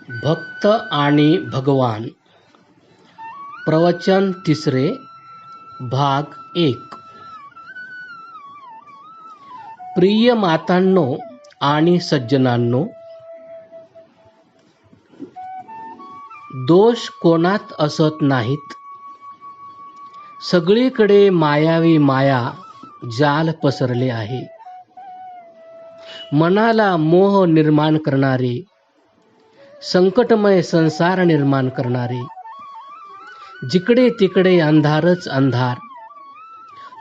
भक्त आणि भगवान प्रवचन तिसरे भाग 1. प्रिय मातांनो आणि सज्जनांनो, दोष कोणात असत नाहीत. सगळीकडे मायावी माया जाल पसरले आहे. मनाला मोह निर्माण करणारे, संकटमय संसार निर्माण करणारे, जिकडे तिकडे अंधारच अंधार,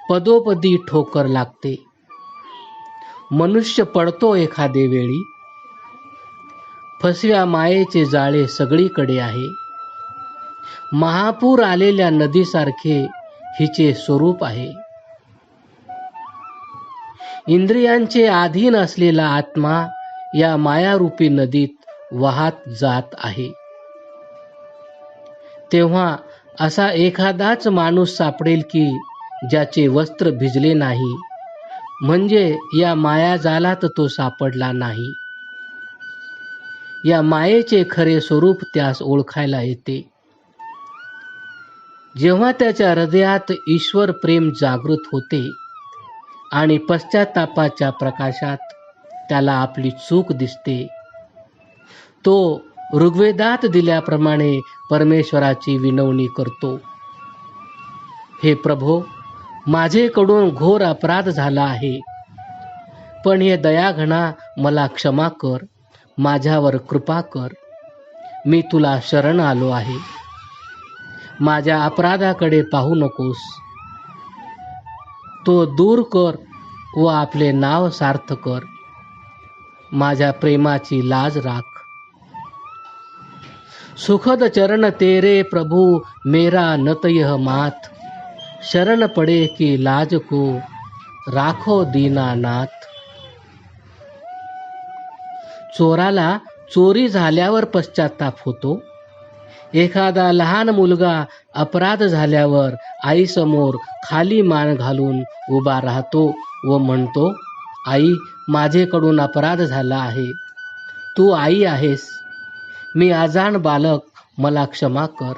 पदोपदी ठोकर लागते. मनुष्य पडतो एखादे वेळी. फसव्या मायेचे जाळे सगळीकडे आहे. महापूर आलेल्या नदीसारखे हिचे स्वरूप आहे. इंद्रियांचे अधीन असलेला आत्मा या मायारूपी नदीत वाहत जात आहे. तेव्हा असा एखादाच माणूस सापडेल की ज्याचे वस्त्र भिजले नाही, म्हणजे या मायाजालात तो सापडला नाही. या मायेचे खरे स्वरूप त्यास ओळखायला येते जेव्हा त्याच्या हृदयात ईश्वर प्रेम जागृत होते आणि पश्चातापाच्या प्रकाशात त्याला आपली चूक दिसते. तो ऋग्वेदात दिल्याप्रमाणे परमेश्वराची विनवणी करतो. हे प्रभो, माझेकडून घोर अपराध झाला आहे, पण हे दयाघना मला क्षमा कर, माझ्यावर कृपा कर. मी तुला शरण आलो आहे. माझ्या अपराधाकडे पाहू नकोस. तो दूर कर व आपले नाव सार्थ कर. माझ्या प्रेमाची लाज राख. सुखद चरण तेरे प्रभु मेरा नत यह माथ. शरण पडे की लाज को राखो दीनानाथ. चोराला चोरी झाल्यावर पश्चाताप होतो. एखादा लहान मुलगा अपराध झाल्यावर आईसमोर खाली मान घालून उभा राहतो व म्हणतो, आई, माझेकडून अपराध झाला आहे. तू आई आहेस. मी अजाण बालक, मला क्षमा कर.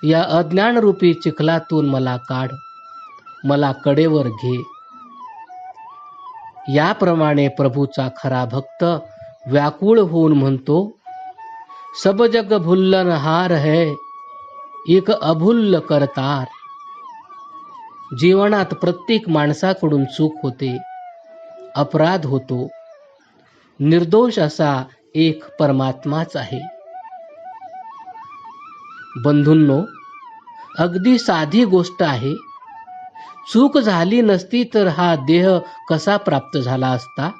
या अज्ञानरूपी चिखलातून मला काढ, मला कडेवर घे. याप्रमाणे प्रभूचा खरा भक्त व्याकुळ होऊन म्हणतो, सब जग भुल्लन हार है, एक अभुल्ल करतार. जीवनात प्रत्येक माणसाकडून चूक होते, अपराध होतो. निर्दोष असा एक परमात्माच आहे. बंधूंनो, अगदी साधी गोष्ट आहे. चूक झाली नसती तर हा देह कसा प्राप्त झाला असता?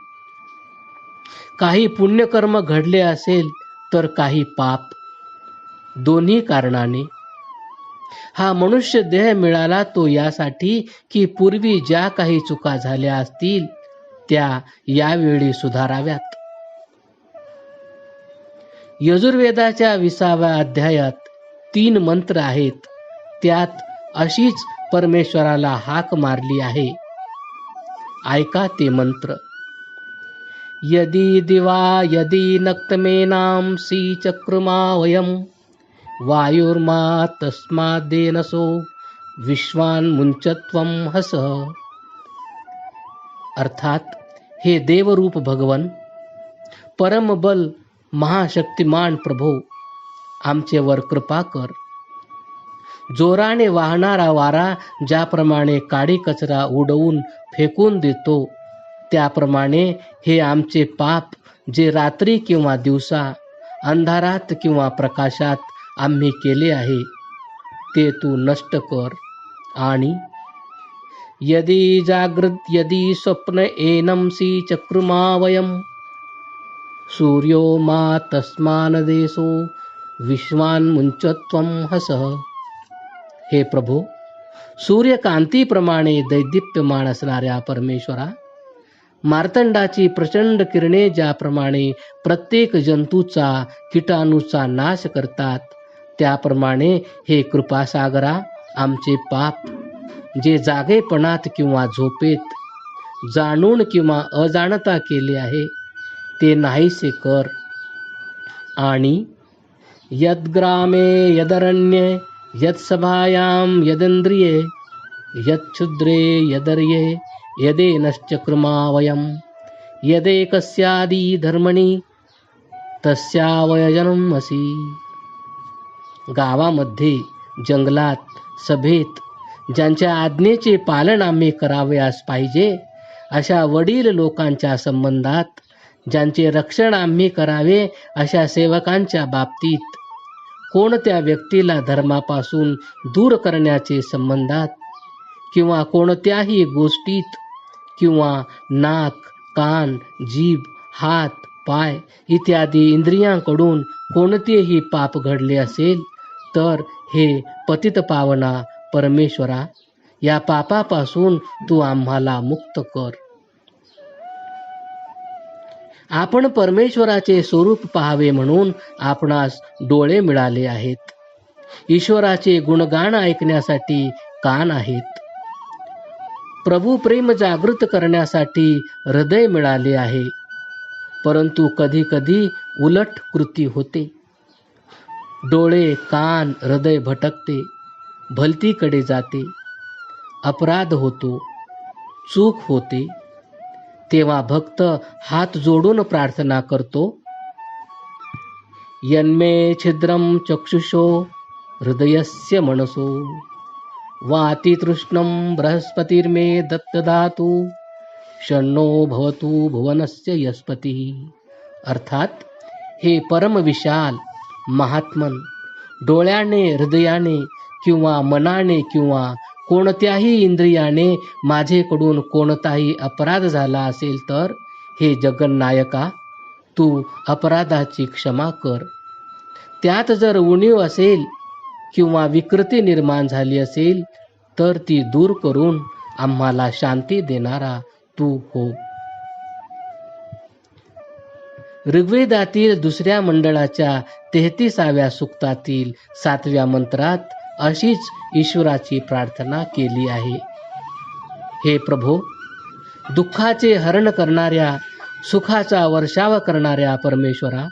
काही पुण्यकर्म घडले असेल तर काही पाप. दोन्ही कारणाने हा मनुष्य देह मिळाला तो यासाठी की पूर्वी ज्या काही चुका झाल्या असतील त्या यावेळी सुधाराव्यात. यजुर्वेदाच्या 20व्या अध्यायात 3 मंत्र आहेत. त्यात अशीच परमेश्वराला हाक मारली आहे. ऐका ते मंत्र. यदि दिवा यदि नक्तमेनांसी चक्रमा वयम वायुर्मा तस्मादेनसो विश्वान मुंचत्वम हस. अर्थात, हे देवरूप भगवन, परमबल महाशक्तिमान प्रभो, आमचेवर कृपा कर. जोराने वाहणारा वारा ज्याप्रमाणे काडी कचरा उडवून फेकून देतो, त्याप्रमाणे हे आमचे पाप जे रात्री किंवा दिवसा, अंधारात किंवा प्रकाशात आम्ही केले आहे, ते तू नष्ट कर. आणि यदि जागृत यदि स्वप्न एनंसी चक्रुमा वयम सूर्यो मा तस्मान देशो विश्वान मुंचत्वम हस. हे प्रभो, सूर्यकांतीप्रमाणे दैदिप्यमान असणाऱ्या परमेश्वरा, मार्तंडाची प्रचंड किरणे ज्याप्रमाणे प्रत्येक जंतूचा, कीटाणूचा नाश करतात, त्याप्रमाणे हे कृपासागरा, आमचे पाप जे जागेपणात किंवा झोपेत, जाणून किंवा अजाणता केले आहे, ते नाहीसे कर. आणि यद्ग्रामे यदरण्ये यत्सभायां यदिंद्रिये यच्छुद्रे यदर्ये यदेनश्च कृमा वयं यदेकस्यादि धर्मणि तस्यावयजनम् असि. गावामध्ये, जंगलात, सभेत ज्यांच्या आज्ञेचे पालन आम्ही करावयास पाहिजे अशा वडील लोकांच्या संबंधात, ज्यांचे रक्षण आम्ही करावे अशा सेवकांच्या बाबतीत, कोणत्या व्यक्तीला धर्मापासून दूर करण्याचे संबंधात किंवा कोणत्याही गोष्टीत किंवा नाक, कान, जीभ, हात, पाय इत्यादी इंद्रियांकडून कोणतेही पाप घडले असेल तर हे पतितपावना परमेश्वरा, या पापापासून तू आम्हाला मुक्त कर. आपण परमेश्वराचे स्वरूप पाहावे म्हणून आपणास डोळे मिळाले आहेत. ईश्वराचे गुणगान ऐकण्यासाठी कान आहेत. प्रभू प्रेम जागृत करण्यासाठी हृदय मिळाले आहे. परंतु कधी कधी उलट कृती होते. डोळे, कान, हृदय भटकते, भलतीकडे जाते, अपराध होतो, चूक होते. तेव्हा भक्त हात जोडून प्रार्थना करतो, यन्मे छिद्रम चक्षुषो हृदयस्य मनसो वातितृष्णं बृहस्पतिर्मे दत्तदातु शन्नो भवतु भुवनस्य यस्पती. अर्थात, हे परम विशाल महात्मन, डोळ्याने, हृदयाने किंवा मनाने किंवा कोणत्याही इंद्रियाने माझेकडून कोणताही अपराध झाला असेल तर हे जगन्नायका, तू अपराधाची क्षमा कर. त्यात जर उणीव असेल किंवा विकृती निर्माण झाली असेल तर ती दूर करून आम्हाला शांती देणारा तू हो. ऋग्वेदातील 2ऱ्या मंडळाच्या 33व्या सूक्तातील 7व्या मंत्रात अशीच ईश्वराची प्रार्थना केली आहे. हे प्रभो, दुःखाचे हरण करणाऱ्या, सुखाचा वर्षाव करणाऱ्या परमेश्वरा,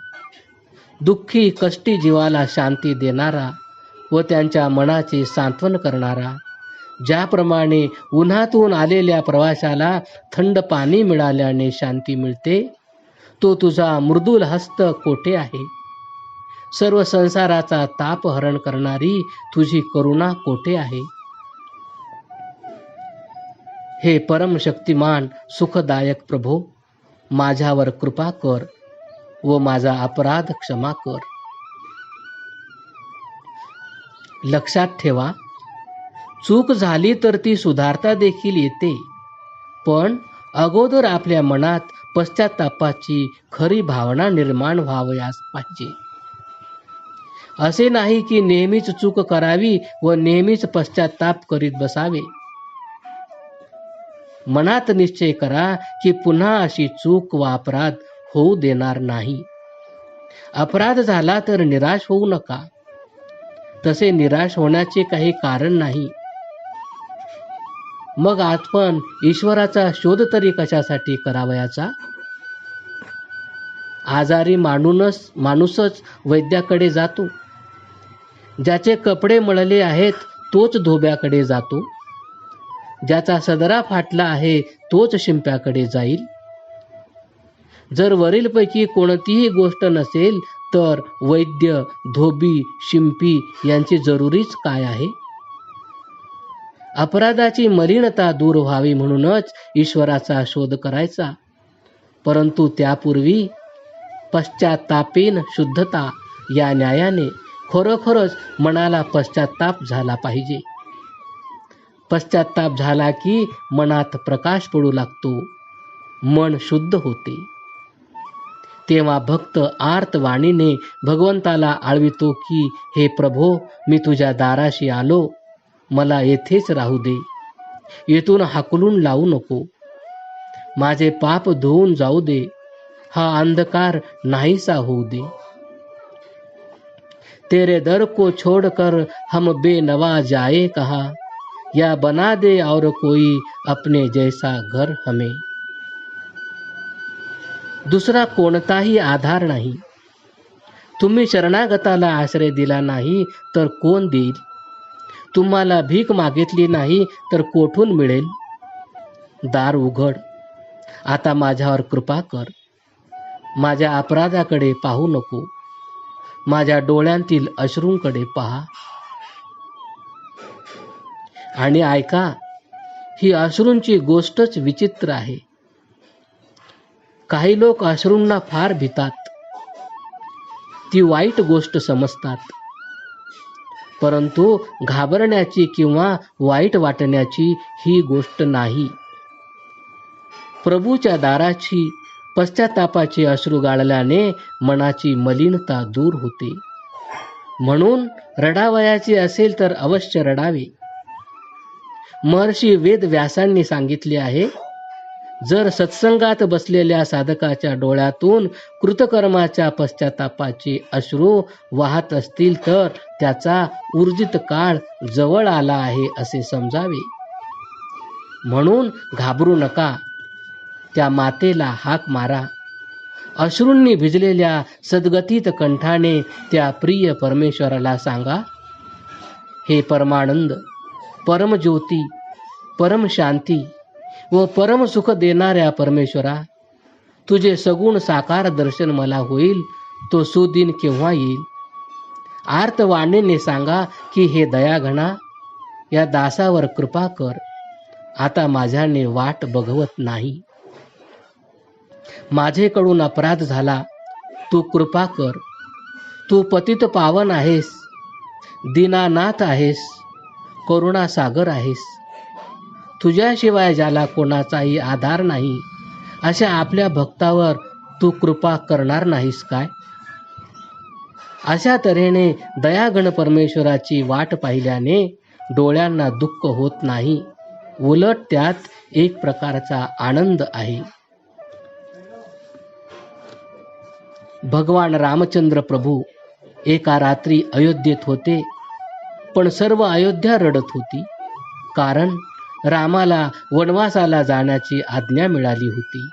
दुःखी कष्टी जीवाला शांती देणारा व त्यांच्या मनाचे सांत्वन करणारा, ज्याप्रमाणे उन्हातून आलेल्या प्रवाशाला थंड पाणी मिळाल्याने शांती मिळते, तो तुझा मृदुल हस्त कोठे आहे? सर्व संसाराचा ताप हरण करणारी तुझी करुणा कोठे आहे? हे परम शक्तिमान सुखदायक प्रभो, माझ्यावर कृपा कर व माझा अपराध क्षमा कर. लक्षात ठेवा, चूक झाली तर ती सुधारता देखील येते, पण अगोदर आपल्या मनात पश्चात्तापाची खरी भावना निर्माण व्हावयास पाहिजे. असे नाही की नेहमीच चूक करावी व नेहमीच पश्चात्ताप करीत बसावे. मनात निश्चय करा की पुन्हा अशी चूक व अपराध होऊ देणार नाही. अपराध झाला तर निराश होऊ नका. तसे निराश होण्याचे काही कारण नाही. मग आपण ईश्वराचा शोध तरी कशासाठी करावयाचा? आजारी माणूसच वैद्याकडे जातो. ज्याचे कपडे मळले आहेत तोच धोब्याकडे जातो. ज्याचा सदरा फाटला आहे तोच शिंप्याकडे जाईल. जर वरीलपैकी कोणतीही गोष्ट नसेल तर वैद्य, धोबी, शिंपी यांची जरुरीच काय आहे? अपराधाची मलिनता दूर व्हावी म्हणूनच ईश्वराचा शोध करायचा. परंतु त्यापूर्वी पश्चात्तापेन शुद्धता या न्यायाने खरोखरच मनाला पश्चात्ताप झाला पाहिजे. पश्चात्ताप झाला की मनात प्रकाश पडू लागतो, मन शुद्ध होते. तेव्हा भक्त आर्त वाणीने भगवंताला आळवितो की, हे प्रभो, मी तुझ्या दाराशी आलो, मला येथेच राहू दे, येथून हाकलून लावू नको, माझे पाप धुवून जाऊ दे, हा अंधकार नाहीसा होऊ दे. तेरे दर को छोड़कर हम बेनवा जाए कहा, या बना दे और कोई अपने जैसा घर हमें. दुसरा कोणताही आधार नाही. तुम्ही शरणागताला आश्रय दिला नाही तर कोण देईल? तुम्हाला भीक मागितली नाही तर कोठून मिळेल? दार उघड, आता माझ्यावर कृपा कर. माझ्या अपराधाकडे पाहू नको, माझ्या डोळ्यांतील अश्रूंकडे पहा. आणि ऐका, ही अश्रूंची गोष्टच विचित्र आहे. काही लोक अश्रूंना फार भितात, ती वाईट गोष्ट समजतात. परंतु घाबरण्याची किंवा वाईट वाटण्याची ही गोष्ट नाही. प्रभूच्या दाराची पश्चातापाचे अश्रू गाळल्याने मनाची मलिनता दूर होते. म्हणून रडावयाचे असेल तर अवश्य रडावे. महर्षी वेद व्यासांनी सांगितले आहे, जर सत्संगात बसलेल्या साधकाच्या डोळ्यातून कृतकर्माच्या पश्चातापाचे अश्रू वाहत असतील तर त्याचा ऊर्जित काळ जवळ आला आहे असे समजावे. म्हणून घाबरू नका, त्या मातेला हाक मारा. अश्रूंनी भिजलेल्या सद्गतीत कंठाने त्या प्रिय परमेश्वराला सांगा, हे परमानंद, परमज्योती, परमशांती व परमसुख देणाऱ्या परमेश्वरा, तुझे सगुण साकार दर्शन मला होईल तो सुदिन केव्हा येईल? आर्तवाणीने सांगा की हे दयाघना, या दासावर कृपा कर. आता माझ्याने वाट बघवत नाही. माझेकडून अपराध झाला, तू कृपा कर. तू पतित पावन आहेस, दीनानाथ आहेस, करुणासागर आहेस. तुझ्याशिवाय ज्याला कोणाचाही आधार नाही अशा आपल्या भक्तावर तू कृपा करणार नाहीस काय? अशा तऱ्हेने दयागण परमेश्वराची वाट पाहिल्याने डोळ्यांना दुःख होत नाही, उलट त्यात एक प्रकारचा आनंद आहे. भगवान रामचंद्र प्रभू एका रात्री अयोध्येत होते, पण सर्व अयोध्या रडत होती, कारण रामाला वनवासाला जाण्याची आज्ञा मिळाली होती.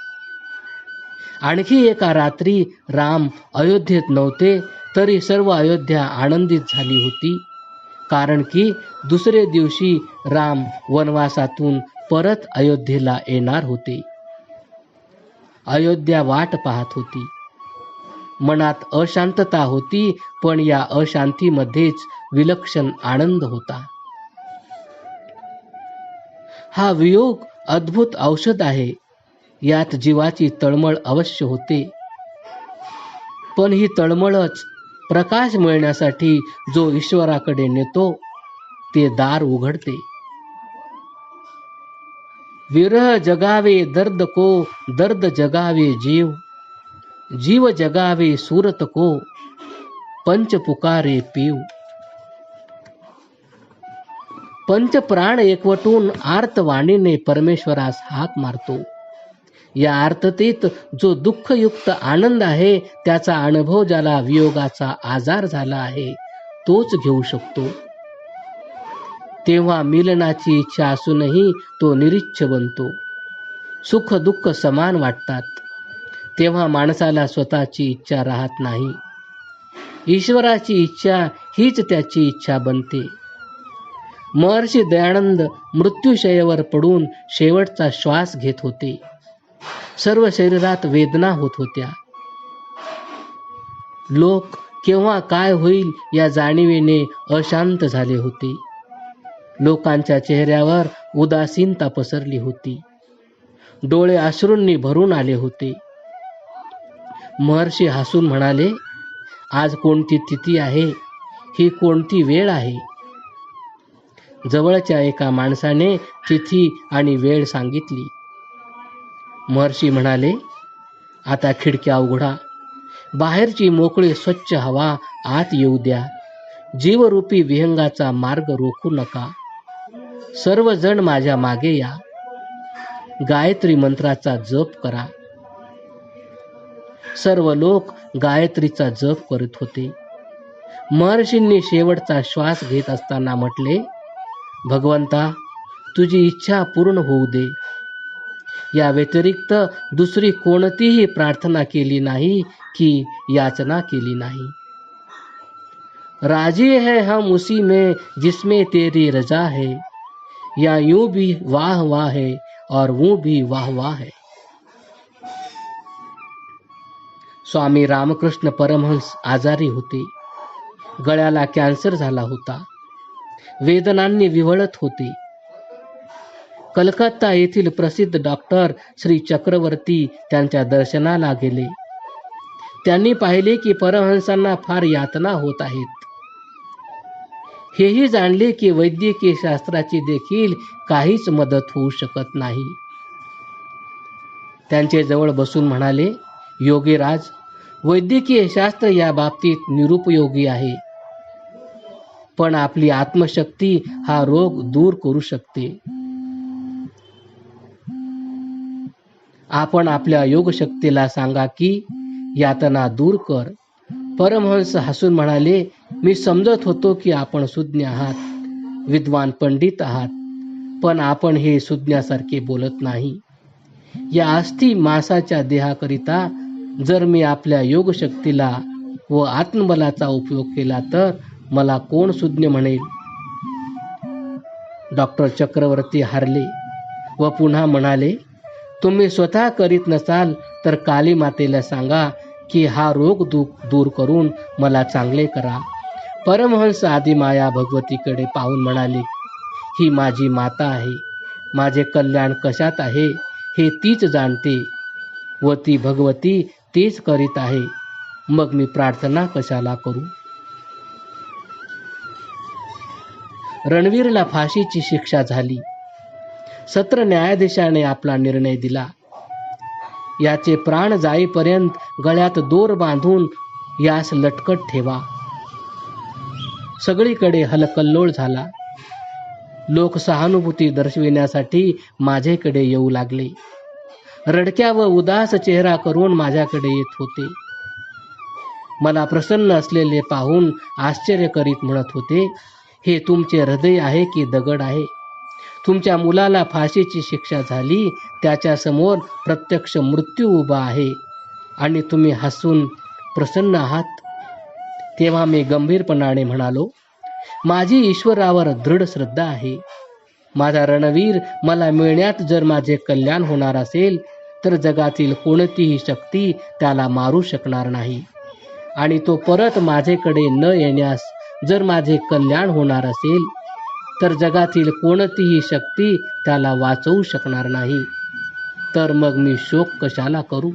आणखी एका रात्री राम अयोध्येत नव्हते, तरी सर्व अयोध्या आनंदित झाली होती, कारण की दुसरे दिवशी राम वनवासातून परत अयोध्येला येणार होते. अयोध्या वाट पाहत होती. मनात अशांतता होती, पण या अशांतीमध्येच विलक्षण आनंद होता. हा वियोग अद्भुत औषध आहे. यात जीवाची तळमळ अवश्य होते, पण ही तळमळच प्रकाश मिळण्यासाठी जो ईश्वराकडे नेतो ते दार उघडते. विरह जगावे दर्द को, दर्द जगावे जीव, जीव जगावे सूरत को, पंच पुकारे पीव. पंच प्राण एकवटून आर्तवाणीने परमेश्वरास हाक मारतो. या आर्ततेत जो दुःखयुक्त आनंद आहे, त्याचा अनुभव ज्याला वियोगाचा आजार झाला आहे तोच घेऊ शकतो. तेव्हा मिलनाची इच्छा असूनही तो निरीच्छ बनतो. सुख दुःख समान वाटतात. तेव्हा माणसाला स्वतःची इच्छा राहत नाही. ईश्वराची इच्छा हीच त्याची इच्छा बनते. महर्षी दयानंद मृत्यूशय्येवर पडून शेवटचा श्वास घेत होते. सर्व शरीरात वेदना होत होत्या. लोक केव्हा काय होईल या जाणीवेने अशांत झाले होते. लोकांच्या चेहऱ्यावर उदासीनता पसरली होती. डोळे अश्रूंनी भरून आले होते. महर्षी हसून म्हणाले, आज कोणती तिथी आहे, ही कोणती वेळ आहे? जवळच्या एका माणसाने तिथी आणि वेळ सांगितली. महर्षी म्हणाले, आता खिडक्या उघडा, बाहेरची मोकळी स्वच्छ हवा आत येऊ द्या. जीवरूपी विहंगाचा मार्ग रोखू नका. सर्वजण माझ्या मागे या. गायत्री मंत्राचा जप करा. सर्व लोक गायत्रीचा जप करत होते. महर्षींनी शेवटचा श्वास घेत असताना म्हटले, भगवंता, तुझी इच्छा पूर्ण होऊ दे. या व्यतिरिक्त दुसरी कोणतीही प्रार्थना केली नाही की याचना केली नाही. राजी है हम उसी में जिसमें तेरी रजा है, या यूं भी वाह वाह है और वो भी वाह वाह है. स्वामी रामकृष्ण परमहंस आजारी होते. गळ्याला कॅन्सर झाला होता. वेदनांनी विव्हळत होते. कलकत्ता येथील प्रसिद्ध डॉक्टर श्री चक्रवर्ती त्यांच्या दर्शनाला गेले. त्यांनी पाहिले की परमहंसांना फार यातना होत आहेत. हेही जाणले की वैद्यकीय शास्त्राची देखील काहीच मदत होऊ शकत नाही. त्यांचे जवळ बसून म्हणाले, योगीराज, वैद्यकीय शास्त्र या बाबतीत निरुपयोगी आहे, पण आपली आत्मशक्ती हा रोग दूर करू शकते. आपण आपल्या योगशक्तीला सांगा की यातना दूर कर. परमहंस हसून म्हणाले, मी समजत होतो की आपण सुज्ञ आहात, विद्वान पंडित आहात, पण आपण हे सुज्ञासारखे बोलत नाही. या अस्थि मांसाच्या देहाकरिता जर मी आपल्या योगशक्तीला व आत्मबलाचा उपयोग केला तर मला कोण सुज्ञ म्हणेल. डॉक्टर चक्रवर्ती हारले व पुन्हा म्हणाले, तुम्ही स्वतः करीत नसाल तर काली मातेला सांगा की हा रोग दूर करून मला चांगले करा. परमहंस आदिमाया भगवतीकडे पाहून म्हणाले, ही माझी माता आहे. माझे कल्याण कशात आहे हे तीच जाणते व ती भगवती तेच करीत आहे. मग मी प्रार्थना कशाला करू. रणवीरला फाशीची शिक्षा झाली. सत्र न्यायाधीशाने आपला निर्णय दिला. याचे प्राण जाईपर्यंत गळ्यात दोर बांधून यास लटकत ठेवा. सगळीकडे हलकल्लोळ झाला. लोक सहानुभूती दर्शविण्यासाठी माझ्याकडे येऊ लागले. रडक्या व उदास चेहरा करून माझ्याकडे येत होते. मला प्रसन्न असलेले पाहून आश्चर्य करीत म्हणत होते, हे तुमचे हृदय आहे की दगड आहे. तुमच्या मुलाला फाशीची शिक्षा झाली, त्याच्या समोर प्रत्यक्ष मृत्यू उभा आहे आणि तुम्ही हसून प्रसन्न आहात. तेव्हा मी गंभीरपणाने म्हणालो, माझी ईश्वरावर दृढ श्रद्धा आहे. माझा रणवीर मला मिळण्यात जर माझे कल्याण होणार असेल तर जगातील कोणतीही शक्ती त्याला मारू शकणार नाही, आणि तो परत माझ्याकडे न येण्यास जर माझे कल्याण होणार असेल तर जगातील कोणतीही शक्ती त्याला वाचवू शकणार नाही. तर मग मी शोक कशाला करू.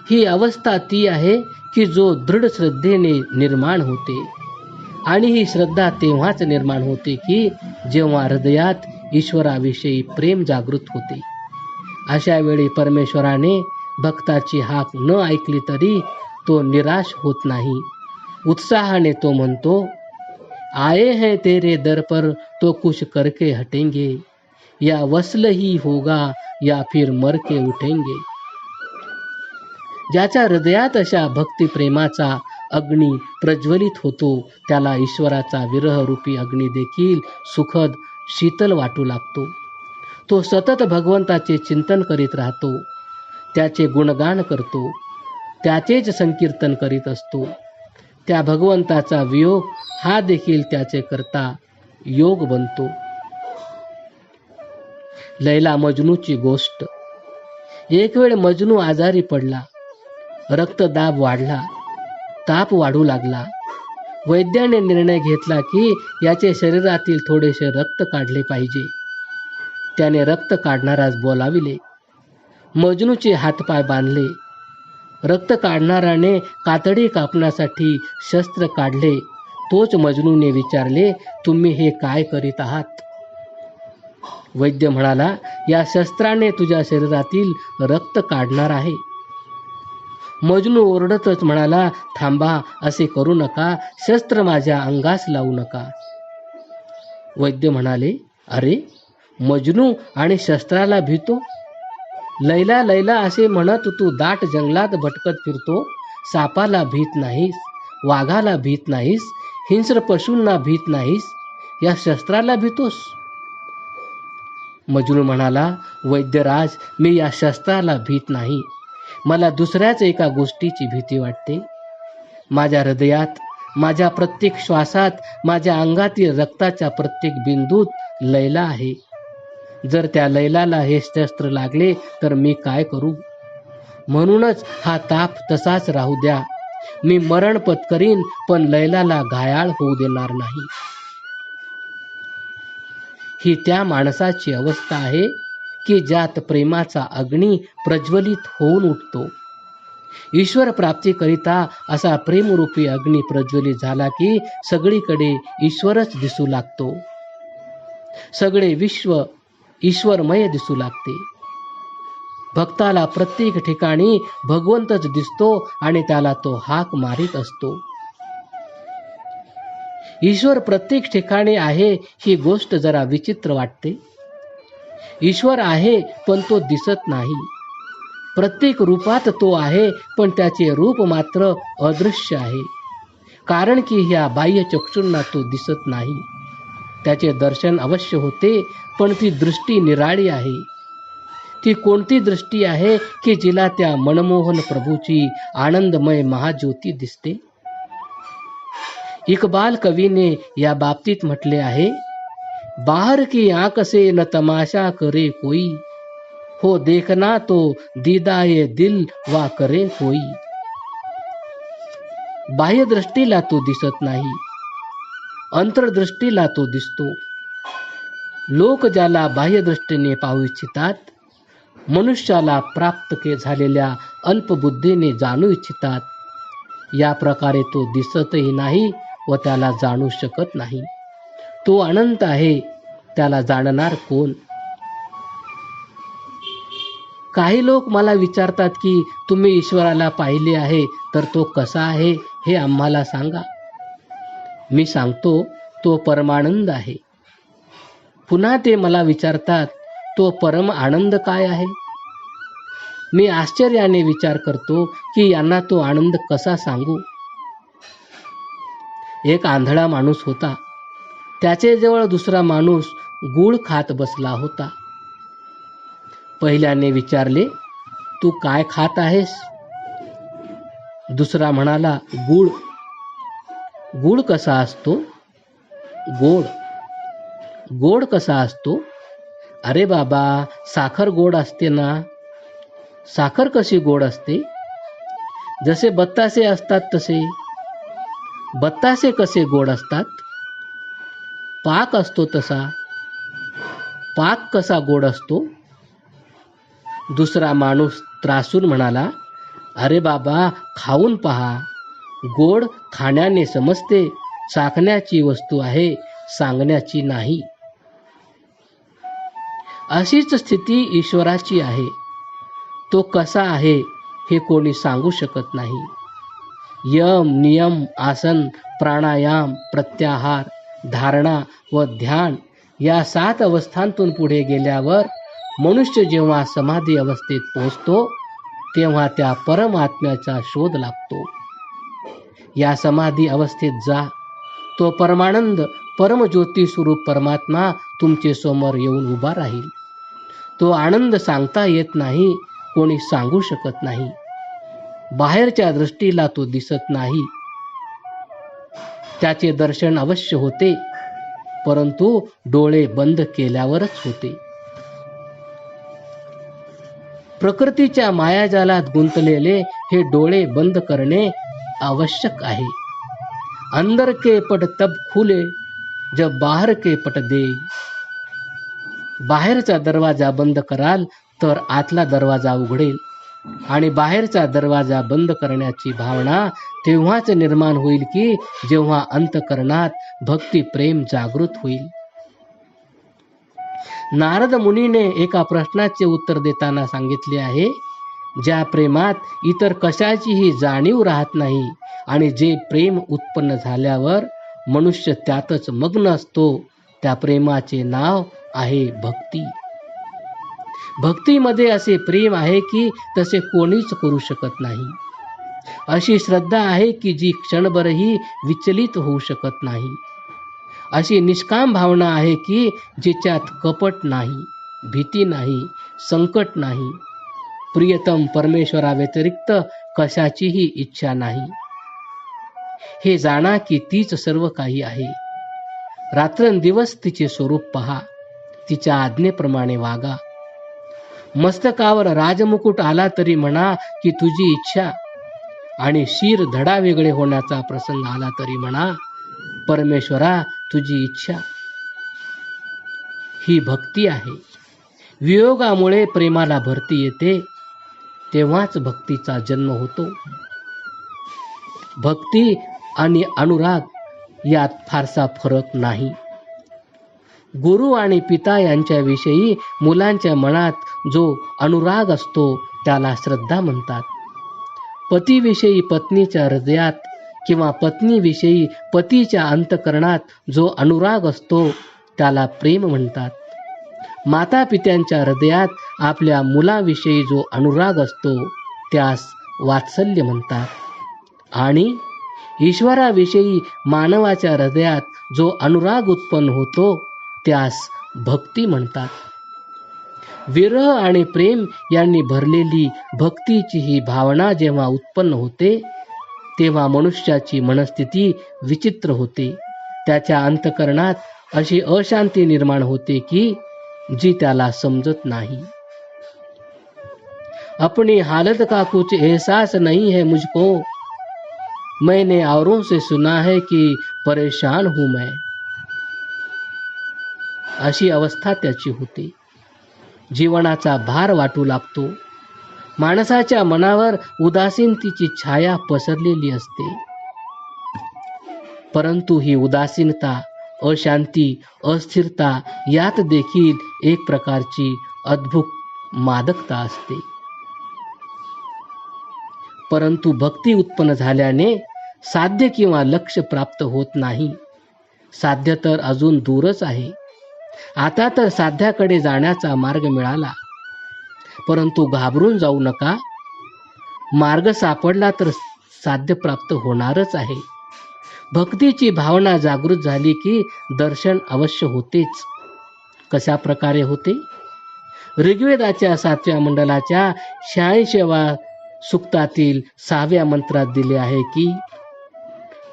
ही अवस्था ती आहे की जो दृढ श्रद्धेने निर्माण होते, आणि ही श्रद्धा तेव्हाच निर्माण होते की जेव्हा हृदयात ईश्वराविषयी प्रेम जागृत होते. अशा वेळी परमेश्वराने भक्ताची हाक न ऐकली तरी तो निराश होत नाही. उत्साहाने तो म्हणतो, आए हैं तेरे दर पर तो कुछ करके हटेंगे, या वसल ही होगा या फिर मर के उठेंगे. ज्याच्या हृदयात अशा भक्तिप्रेमाचा अग्नी प्रज्वलित होतो त्याला ईश्वराचा विरहरूपी अग्नी देखील सुखद शीतल वाटू लागतो. तो सतत भगवंताचे चिंतन करीत राहतो, त्याचे गुणगान करतो, त्याचेच संकीर्तन करीत असतो. त्या भगवंताचा वियोग हा देखील त्याचे करता योग बनतो. लैला मजनूची गोष्ट. एक वेळ मजनू आजारी पडला. रक्तदाब वाढला, ताप वाढू लागला. वैद्याने निर्णय घेतला की याचे शरीरातील थोडेसे रक्त काढले पाहिजे. त्याने रक्त काढणारास बोलाविले. मजनूचे हातपाय बांधले. रक्त काढणाराने कातडी कापण्यासाठी शस्त्र काढले. तोच मजनूने विचारले, तुम्ही हे काय करीत आहात. वैद्य म्हणाला, या शस्त्राने तुझ्या शरीरातील रक्त काढणार आहे. मजनू ओरडतच म्हणाला, थांबा, असे करू नका, शस्त्र माझ्या अंगास लावू नका. वैद्य म्हणाले, अरे मजनू आणि शस्त्राला भीतो. लैला लैला असे म्हणत तू दाट जंगलात भटकत फिरतो. सापाला भीत नाहीस, वाघाला भीत नाहीस, हिंस्र पशूंना भीत नाहीस, या शस्त्राला भीतोस. मजनू म्हणाला, वैद्यराज, मी या शस्त्राला भीत नाही. मला दुसऱ्याच एका गोष्टीची भीती वाटते. माझ्या हृदयात, माझ्या प्रत्येक श्वासात, माझ्या अंगातील रक्ताच्या प्रत्येक बिंदूत लैला आहे. जर त्या लैलाला हे शस्त्र लागले तर मी काय करू? म्हणूनच हा ताप तसाच राहू द्या. मी मरण पत्करीन, पण लैलाला घायाळ होऊ देणार नाही. ही त्या माणसाची अवस्था आहे की ज्यात प्रेमाचा अग्नी प्रज्वलित होऊन उठतो. ईश्वर प्राप्तीकरिता असा प्रेमरूपी अग्नी प्रज्वलित झाला की सगळीकडे ईश्वरच दिसू लागतो. सगळे विश्व ईश्वरमय दिसू लागते. भक्ताला प्रत्येक ठिकाणी भगवंतच दिसतो आणि त्याला तो हाक मारित असतो. ईश्वर प्रत्येक ठिकाणी आहे ही गोष्ट जरा विचित्र वाटते. ईश्वर आहे पण तो दिसत नाही. प्रत्येक रूपात तो आहे पण त्याचे रूप मात्र अदृश्य आहे. कारण की ह्या बाह्य चक्षुंना तो दिसत नाही. त्याचे दर्शन अवश्य होते पण ती दृष्टी निराळी आहे. ती कोणती दृष्टी आहे की जिला त्या मनमोहन प्रभूची आनंदमय महाज्योती दिसते. इकबाल कवीने या बाबतीत म्हटले आहे, बाहर की आंख से न तमाशा करे कोई, हो देखना तो दीदाए दिल वा करे कोई. बाह्य दृष्टीला तो दिसत नाही, अंतर्दृष्टीला तो दिसतो. लोक ज्याला बाह्य दृष्टीने पाहू इच्छितात, मनुष्याला प्राप्त झालेल्या अल्पबुद्धीने जाणू इच्छितात, या प्रकारे तो दिसतही नाही व त्याला जाणू शकत नाही. तो अनंत आहे, त्याला जाणणार कोण? काही लोक मला विचारतात की तुम्ही ईश्वराला पाहिले आहे तर तो कसा आहे हे आम्हाला सांगा. मी सांगतो, तो परमानंद आहे. पुन्हा ते मला विचारतात, तो परम आनंद काय आहे? मी आश्चर्याने विचार करतो की यांना तो आनंद कसा सांगू. एक आंधळा माणूस होता. त्याचे जवळ दुसरा माणूस गूळ खात बसला होता. पहिल्याने विचारले, तू काय खात आहेस? दुसरा म्हणाला, गूळ. गूळ कसा असतो? गोड. गोड कसा असतो? अरे बाबा, साखर गोड असते ना. साखर कशी गोड असते? जसे बत्तासे असतात तसे. बत्तासे कसे गोड असतात? पाक असतो तसा. पाक कसा गोड असतो? दुसरा माणूस त्रासून म्हणाला, अरे बाबा, खाऊन पहा. गोड खाण्याने समजते. चाखण्याची वस्तू आहे, सांगण्याची नाही. अशीच स्थिती ईश्वराची आहे. तो कसा आहे हे कोणी सांगू शकत नाही. यम, नियम, आसन, प्राणायाम, प्रत्याहार, धारणा व ध्यान या 7 अवस्थांतून पुढे गेल्यावर मनुष्य जेव्हा समाधी अवस्थेत पोहोचतो तेव्हा त्या परमात्म्याचा शोध लागतो. या समाधी अवस्थेत जा. तो परमानंद परमज्योती स्वरूप परमात्मा तुमचे समोर येऊन उभा राहील. तो आनंद सांगता येत नाही, कोणी सांगू शकत नाही. बाहेरच्या दृष्टीला तो दिसत नाही. त्याचे दर्शन अवश्य होते, परंतु डोळे बंद केल्यावरच होते. प्रकृतीच्या मायाजालात गुंतलेले हे डोळे बंद करणे आवश्यक आहे. अंदर के पट तब खुले जब बाहर के पट दे. बाहेरचा दरवाजा बंद कराल तर आतला दरवाजा उघडेल आणि बाहेरचा दरवाजा बंद करण्याची भावना तेव्हाच निर्माण होईल की जेव्हा अंतःकरणात भक्ती प्रेम जागृत होईल. नारद मुनीने एका प्रश्नाचे उत्तर देताना सांगितले आहे, ज्या प्रेमात इतर कशाचीही जाणीव राहत नाही आणि जे प्रेम उत्पन्न झाल्यावर मनुष्य त्यातच मग्न असतो, त्या प्रेमाचे नाव आहे भक्ती. भक्तीमध्ये असे प्रेम आहे की तसे कोणीच करू शकत नाही. अशी श्रद्धा आहे की जी क्षणभरही विचलित होऊ शकत नाही. अशी निष्काम भावना आहे की जिच्यात कपट नाही, भीती नाही, संकट नाही. प्रियतम परमेश्वरा व्यतिरिक्त कशाचीही इच्छा नाही. हे जाणा की तीच सर्व काही आहे. रात्रंदिवस तिचे स्वरूप पहा, तिच्या आज्ञेप्रमाणे वागा. मस्तकावर राजमुकुट आला तरी म्हणा की तुझी इच्छा, आणि शीर धडा वेगळे होण्याचा प्रसंग आला तरी म्हणा परमेश्वरा तुझी इच्छा. ही भक्ती आहे. वियोगामुळे प्रेमाला भरती येते, तेव्हाच भक्तीचा जन्म होतो. भक्ती आणि अनुराग यात फारसा फरक नाही. गुरु आणि पिता यांच्याविषयी मुलांच्या मनात जो अनुराग असतो त्याला श्रद्धा म्हणतात. पतीविषयी पत्नीच्या हृदयात किंवा पत्नीविषयी पतीच्या अंतःकरणात जो अनुराग असतो त्याला प्रेम म्हणतात. माता पित्यांच्या हृदयात आपल्या मुलाविषयी जो अनुराग असतो त्यास वात्सल्य म्हणतात. आणि ईश्वराविषयी मानवाच्या हृदयात जो अनुराग उत्पन्न होतो त्यास भक्ती म्हणतात. विरह आणि प्रेम यांनी भरलेली भक्तीची ही भावना जेव्हा उत्पन्न होते तेव्हा मनुष्याची मनस्थिती विचित्र होते. त्याच्या अंतःकरणात अशी अशांती निर्माण होते की जी त्याला समजत नाही. अपनी हालत का कुछ एहसास नहीं है मुझको, मैंने औरों से सुना है कि परेशान हूं मैं. अशी अवस्था त्याची होते. जीवनाचा भार वाटू लागतो. माणसाच्या मनावर उदासीनतेची छाया पसरलेली असते. परंतु ही उदासीनता, अशांती, अस्थिरता यात देखील एक प्रकारची अद्भुत मादकता असते. परंतु भक्ती उत्पन्न झाल्याने साध्य किंवा लक्ष्य प्राप्त होत नाही. साध्य तर अजून दूरच आहे. आता तर साध्याकडे जाण्याचा मार्ग मिळाला. परंतु घाबरून जाऊ नका. मार्ग सापडला तर साध्य प्राप्त होणारच आहे. भक्तीची भावना जागृत झाली की दर्शन अवश्य होतेच. कशा प्रकारे होते? ऋग्वेदाच्या 7व्या मंडलाच्या 86व्या सूक्तातील 6व्या मंत्रात दिले आहे की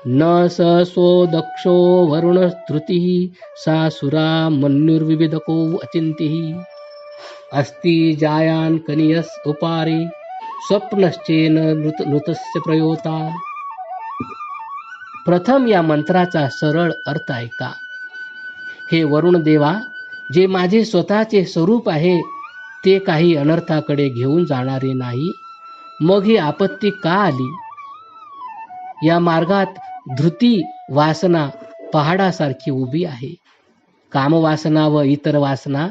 न स सो दक्षो वरुण स्तुती सा सुरा मन्युर्विविधको अचिंती अस्ति जायान कनियस उपारे स्वप्नश्चेन नृतस्य प्रयोता. प्रथम या मंत्राचा सरळ अर्थ ऐका. हे वरुण देवा, जे माझे स्वतःचे स्वरूप आहे ते काही अनर्थाकडे घेऊन जाणारे नाही. मग ही आपत्ती का आली? या मार्गात धृती वासना पहाडासारखी उभी आहे. कामवासना व इतर वासना,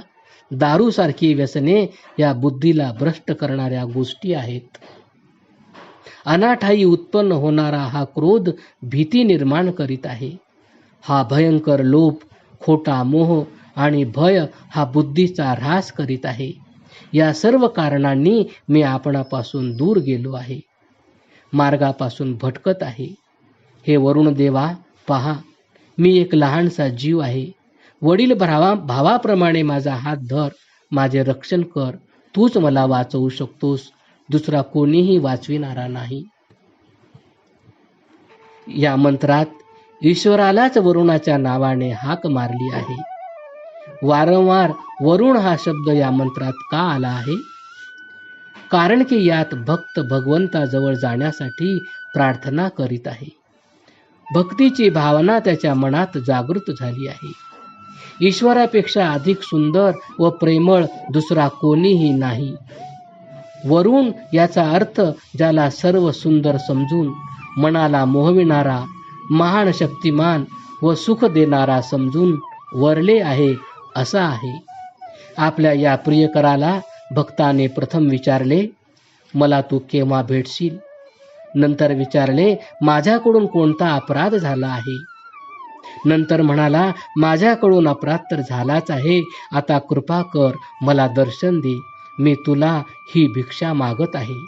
दारूसारखी व्यसने या बुद्धीला भ्रष्ट करणाऱ्या गोष्टी आहेत. अनाठायी उत्पन्न होणारा हा क्रोध भीती निर्माण करीत आहे. हा भयंकर लोभ, खोटा मोह आणि भय हा बुद्धीचा ऱ्हास करीत आहे. या सर्व कारणांनी मी आपणापासून दूर गेलो आहे, मार्गापासून भटकत आहे. हे वरुण देवा, पहा, मी एक लहानसा जीव आहे. वडील भावाप्रमाणे माझा हात धर, माझे रक्षण कर. तूच मला वाचवू शकतोस, दुसरा कोणीही वाचविणारा नाही. या मंत्रात ईश्वरालाच वरुणाच्या नावाने हाक मारली आहे. वारंवार वरुण हा शब्द या मंत्रात का आला आहे? कारण की यात भक्त भगवंताजवळ जाण्यासाठी प्रार्थना करीत आहे. भक्तीची भावना त्याच्या मनात जागृत झाली आहे. ईश्वरापेक्षा अधिक सुंदर व प्रेमळ दुसरा कोणीही नाही. वरुण याचा अर्थ ज्याला सर्व सुंदर समजून मनाला मोहविणारा, महान शक्तिमान व सुख देणारा समजून वरले आहे असा आहे. आपल्या या प्रियकराला भक्ताने प्रथम विचारले, मला तू केव्हा भेटशील? नंतर विचारले, माझ्याकडून कोणता अपराध झाला आहे? नंतर म्हणाला, माझ्याकडून अपराध तर झालाच आहे, आता कृपा कर, मला दर्शन दे, मी तुला ही भिक्षा मागत आहे.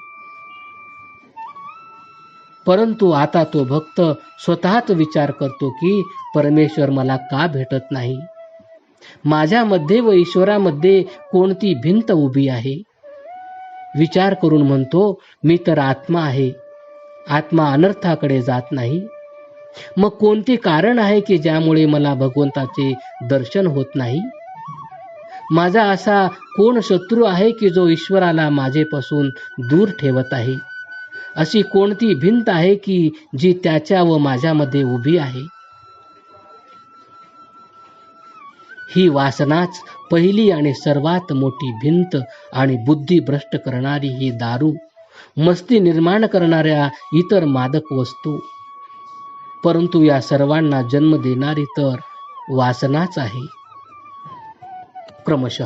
परंतु आता तो भक्त स्वतःच विचार करतो की परमेश्वर मला का भेटत नाही? माझ्यामध्ये व ईश्वरामध्ये कोणती भिंत उभी आहे? विचार करून म्हणतो, मी तर आत्मा आहे. आत्मा अनर्थाकडे जात नाही. मग कोणते कारण आहे की ज्यामुळे मला भगवंताचे दर्शन होत नाही? माझा असा कोण शत्रू आहे की जो ईश्वराला माझेपासून दूर ठेवत आहे? अशी कोणती भिंत आहे की जी त्याच्या व माझ्यामध्ये उभी आहे? ही वासनाच पहिली आणि सर्वात मोठी भिंत आणि बुद्धी भ्रष्ट करणारी ही दारू, मस्ती निर्माण करणाऱ्या इतर मादक वस्तू. परंतु या सर्वांना जन्म देणारी तर वासनाच आहे. क्रमशः